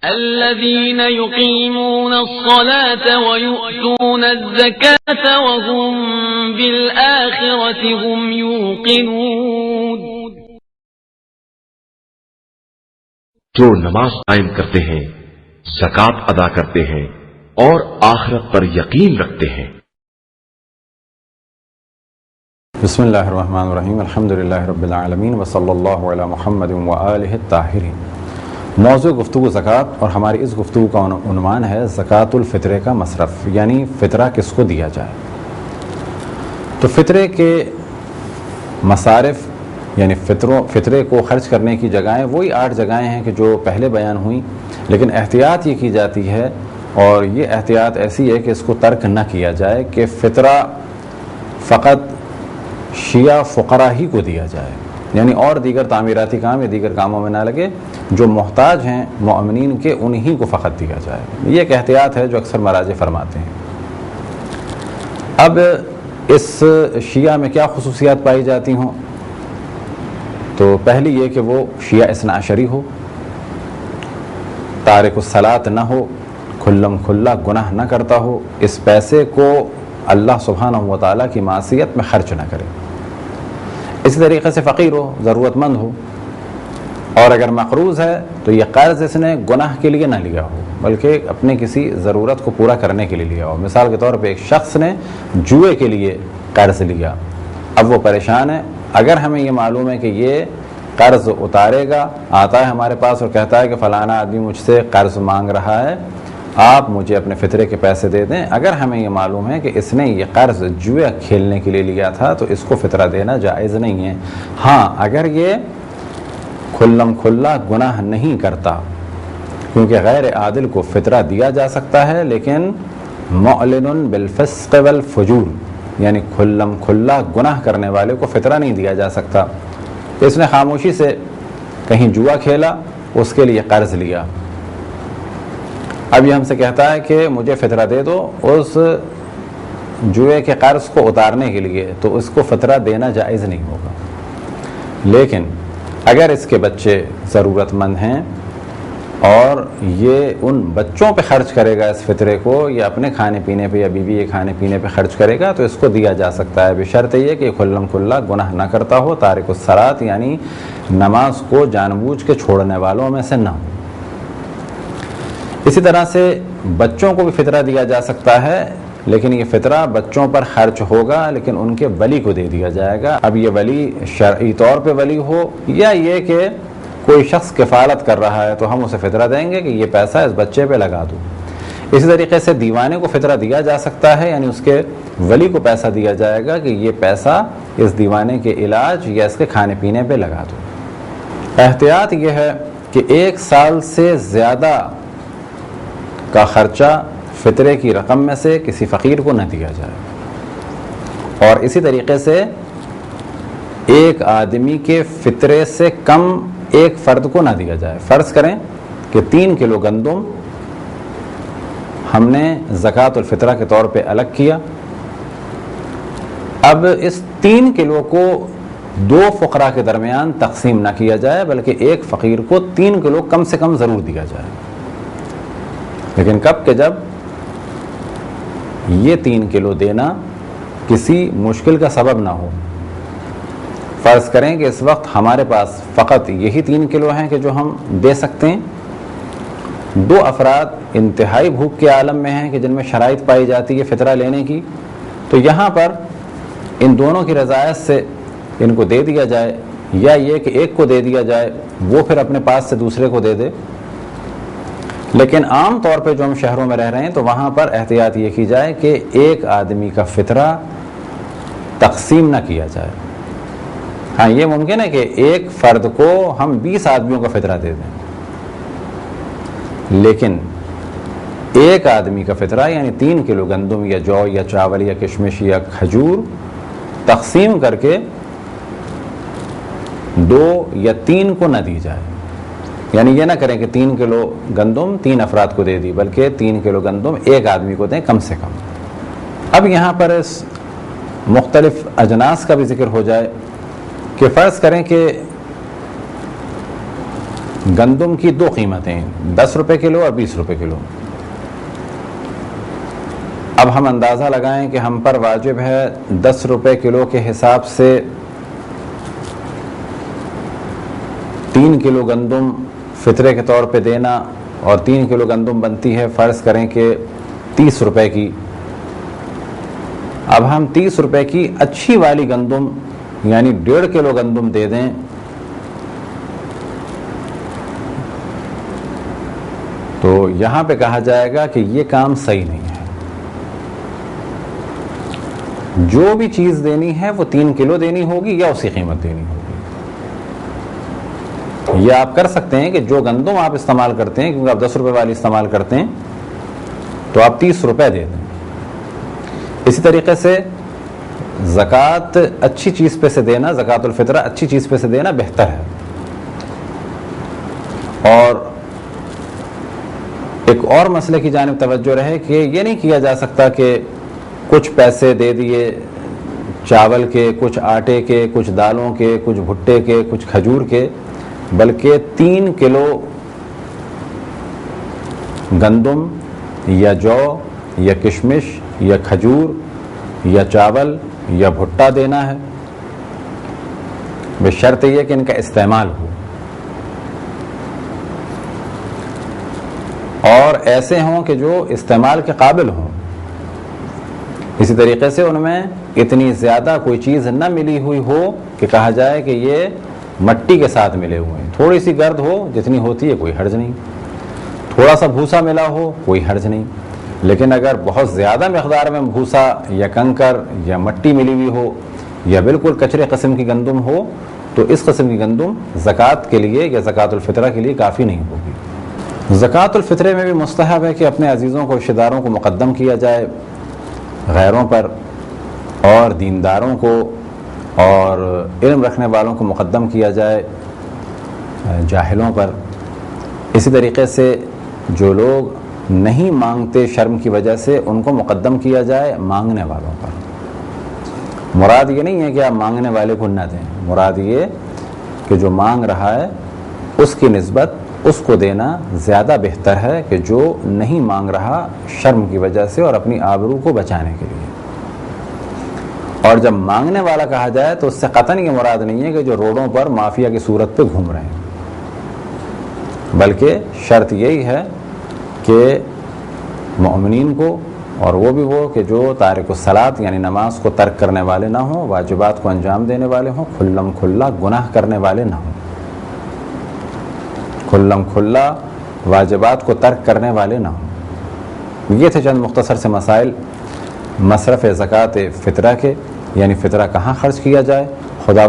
الذين يقيمون الصلاة ويؤتون الزكاة وهم بالآخرة هم يوقنون. جو نماز قائم کرتے ہیں، زکوٰۃ ادا کرتے ہیں اور آخرت پر یقین رکھتے ہیں. بسم اللہ الرحمن الرحیم. الحمدللہ رب العالمین وصلی اللہ علی محمد وآلہ الطاہرین. موضوع گفتگو زکوٰۃ، اور ہماری اس گفتگو کا عنوان ہے زکوٰۃ الفطرے کا مصرف، یعنی فطرہ کس کو دیا جائے. تو فطرے کے مصارف یعنی فطرے کو خرچ کرنے کی جگہیں وہی 8 جگہیں ہیں کہ جو پہلے بیان ہوئیں، لیکن احتیاط یہ کی جاتی ہے، اور یہ احتیاط ایسی ہے کہ اس کو ترک نہ کیا جائے کہ فطرہ فقط شیعہ فقراء ہی کو دیا جائے، یعنی اور دیگر تعمیراتی کام یا دیگر کاموں میں نہ لگے، جو محتاج ہیں مؤمنین کے انہی کو فقط دیا جائے. یہ ایک احتیاط ہے جو اکثر مراجع فرماتے ہیں. اب اس شیعہ میں کیا خصوصیات پائی جاتی ہوں؟ تو پہلی یہ کہ وہ شیعہ اثنا عشری ہو، تارک الصلاۃ نہ ہو، کھلم کھلا گناہ نہ کرتا ہو، اس پیسے کو اللہ سبحانہ و تعالیٰ کی معصیت میں خرچ نہ کرے. اسی طریقے سے فقیر ہو، ضرورت مند ہو، اور اگر مقروض ہے تو یہ قرض اس نے گناہ کے لیے نہ لیا ہو بلکہ اپنے کسی ضرورت کو پورا کرنے کے لیے لیا ہو. مثال کے طور پہ ایک شخص نے جوئے کے لیے قرض لیا، اب وہ پریشان ہے. اگر ہمیں یہ معلوم ہے کہ یہ قرض اتارے گا، آتا ہے ہمارے پاس اور کہتا ہے کہ فلانا آدمی مجھ سے قرض مانگ رہا ہے، آپ مجھے اپنے فطرے کے پیسے دے دیں، اگر ہمیں یہ معلوم ہے کہ اس نے یہ قرض جوئے کھیلنے کے لیے لیا تھا تو اس کو فطرہ دینا جائز نہیں ہے. ہاں اگر یہ کھلم کھلا گناہ نہیں کرتا، کیونکہ غیر عادل کو فطرہ دیا جا سکتا ہے، لیکن معلن بالفسق والفجور یعنی کھلم کھلا گناہ کرنے والے کو فطرہ نہیں دیا جا سکتا. اس نے خاموشی سے کہیں جوا کھیلا، اس کے لیے قرض لیا، اب یہ ہم سے کہتا ہے کہ مجھے فطرہ دے دو اس جوئے کے قرض کو اتارنے کے لیے، تو اس کو فطرہ دینا جائز نہیں ہوگا. لیکن اگر اس کے بچے ضرورت مند ہیں اور یہ ان بچوں پہ خرچ کرے گا اس فطرے کو، یا اپنے کھانے پینے پہ یا بیوی کے کھانے پینے پہ خرچ کرے گا، تو اس کو دیا جا سکتا ہے، بشرط یہ کہ کھلم کھلا گناہ نہ کرتا ہو، تارک الصلاۃ یعنی نماز کو جان بوجھ کے چھوڑنے والوں میں سے نہ ہو. اسی طرح سے بچوں کو بھی فطرہ دیا جا سکتا ہے، لیکن یہ فطرہ بچوں پر خرچ ہوگا لیکن ان کے ولی کو دے دیا جائے گا. اب یہ ولی شرعی طور پہ ولی ہو یا یہ کہ کوئی شخص کفالت کر رہا ہے تو ہم اسے فطرہ دیں گے کہ یہ پیسہ اس بچے پہ لگا دو. اسی طریقے سے دیوانے کو فطرہ دیا جا سکتا ہے، یعنی اس کے ولی کو پیسہ دیا جائے گا کہ یہ پیسہ اس دیوانے کے علاج یا اس کے کھانے پینے پہ لگا دو. احتیاط یہ ہے کہ 1 سال سے زیادہ کا خرچہ فطرے کی رقم میں سے کسی فقیر کو نہ دیا جائے، اور اسی طریقے سے ایک آدمی کے فطرے سے کم ایک فرد کو نہ دیا جائے. فرض کریں کہ 3 کلو گندم ہم نے زکوٰۃ الفطرہ کے طور پہ الگ کیا، اب اس 3 کلو کو 2 فقراء کے درمیان تقسیم نہ کیا جائے بلکہ ایک فقیر کو 3 کلو کم سے کم ضرور دیا جائے. لیکن کب کہ جب یہ 3 کلو دینا کسی مشکل کا سبب نہ ہو. فرض کریں کہ اس وقت ہمارے پاس فقط یہی 3 کلو ہیں کہ جو ہم دے سکتے ہیں، 2 افراد انتہائی بھوک کے عالم میں ہیں کہ جن میں شرائط پائی جاتی ہے فطرہ لینے کی، تو یہاں پر ان دونوں کی رضایت سے ان کو دے دیا جائے، یا یہ کہ ایک کو دے دیا جائے وہ پھر اپنے پاس سے دوسرے کو دے دے. لیکن عام طور پہ جو ہم شہروں میں رہ رہے ہیں تو وہاں پر احتیاط یہ کی جائے کہ ایک آدمی کا فطرہ تقسیم نہ کیا جائے. ہاں یہ ممکن ہے کہ ایک فرد کو ہم 20 آدمیوں کا فطرہ دے دیں، لیکن ایک آدمی کا فطرہ یعنی 3 کلو گندم یا جو یا چاول یا کشمش یا کھجور تقسیم کر کے 2 یا 3 کو نہ دی جائے. یعنی یہ نہ کریں کہ 3 کلو گندم 3 افراد کو دے دی، بلکہ 3 کلو گندم ایک آدمی کو دیں کم سے کم. اب یہاں پر اس مختلف اجناس کا بھی ذکر ہو جائے کہ فرض کریں کہ گندم کی دو قیمتیں، 10 روپے کلو اور 20 روپے کلو. اب ہم اندازہ لگائیں کہ ہم پر واجب ہے 10 روپے کلو کے حساب سے 3 کلو گندم فطرے کے طور پہ دینا، اور 3 کلو گندم بنتی ہے فرض کریں کہ 30 روپے کی. اب ہم 30 روپے کی اچھی والی گندم یعنی 1.5 کلو گندم دے دیں تو یہاں پہ کہا جائے گا کہ یہ کام صحیح نہیں ہے. جو بھی چیز دینی ہے وہ 3 کلو دینی ہوگی یا اسی قیمت دینی ہوگی. یہ آپ کر سکتے ہیں کہ جو گندم آپ استعمال کرتے ہیں، کیونکہ آپ 10 روپے والی استعمال کرتے ہیں، تو آپ 30 روپے دے دیں. اسی طریقے سے زکوٰۃ اچھی چیز پہ سے دینا، زکوٰۃ الفطرہ اچھی چیز پہ سے دینا بہتر ہے. اور ایک اور مسئلے کی جانب توجہ رہے کہ یہ نہیں کیا جا سکتا کہ کچھ پیسے دے دیے چاول کے، کچھ آٹے کے، کچھ دالوں کے، کچھ بھٹے کے، کچھ کھجور کے، بلکہ 3 کلو گندم یا جو یا کشمش یا کھجور یا چاول یا بھٹا دینا ہے، بشرط یہ کہ ان کا استعمال ہو، اور ایسے ہوں کہ جو استعمال کے قابل ہوں. اسی طریقے سے ان میں اتنی زیادہ کوئی چیز نہ ملی ہوئی ہو کہ کہا جائے کہ یہ مٹی کے ساتھ ملے ہوئے ہیں. تھوڑی سی گرد ہو جتنی ہوتی ہے کوئی حرج نہیں، تھوڑا سا بھوسا ملا ہو کوئی حرج نہیں. لیکن اگر بہت زیادہ مقدار میں بھوسا یا کنکر یا مٹی ملی ہوئی ہو یا بالکل کچرے قسم کی گندم ہو تو اس قسم کی گندم زکوٰۃ کے لیے یا زکوٰۃ الفطرہ کے لیے کافی نہیں ہوگی. زکوٰۃ الفطرے میں بھی مستحب ہے کہ اپنے عزیزوں کو، رشتہ داروں کو مقدم کیا جائے غیروں پر، اور دینداروں کو اور علم رکھنے والوں کو مقدم کیا جائے جاہلوں پر. اسی طریقے سے جو لوگ نہیں مانگتے شرم کی وجہ سے ان کو مقدم کیا جائے مانگنے والوں پر. مراد یہ نہیں ہے کہ آپ مانگنے والے کو نہ دیں، مراد یہ کہ جو مانگ رہا ہے اس کی نسبت اس کو دینا زیادہ بہتر ہے کہ جو نہیں مانگ رہا شرم کی وجہ سے اور اپنی آبرو کو بچانے کے لیے. اور جب مانگنے والا کہا جائے تو اس سے قطعاً یہ مراد نہیں ہے کہ جو روڈوں پر مافیا کی صورت پہ گھوم رہے ہیں، بلکہ شرط یہی ہے کہ مومنین کو، اور وہ بھی وہ کہ جو تارک الصلاۃ یعنی نماز کو ترک کرنے والے نہ ہوں، واجبات کو انجام دینے والے ہوں، کھلم کھلا گناہ کرنے والے نہ ہوں، کھلم کھلا واجبات کو ترک کرنے والے نہ ہوں. یہ تھے چند مختصر سے مسائل مصرف زکوٰۃ فطرہ کے، یعنی فطرہ کہاں خرچ کیا جائے. خداوند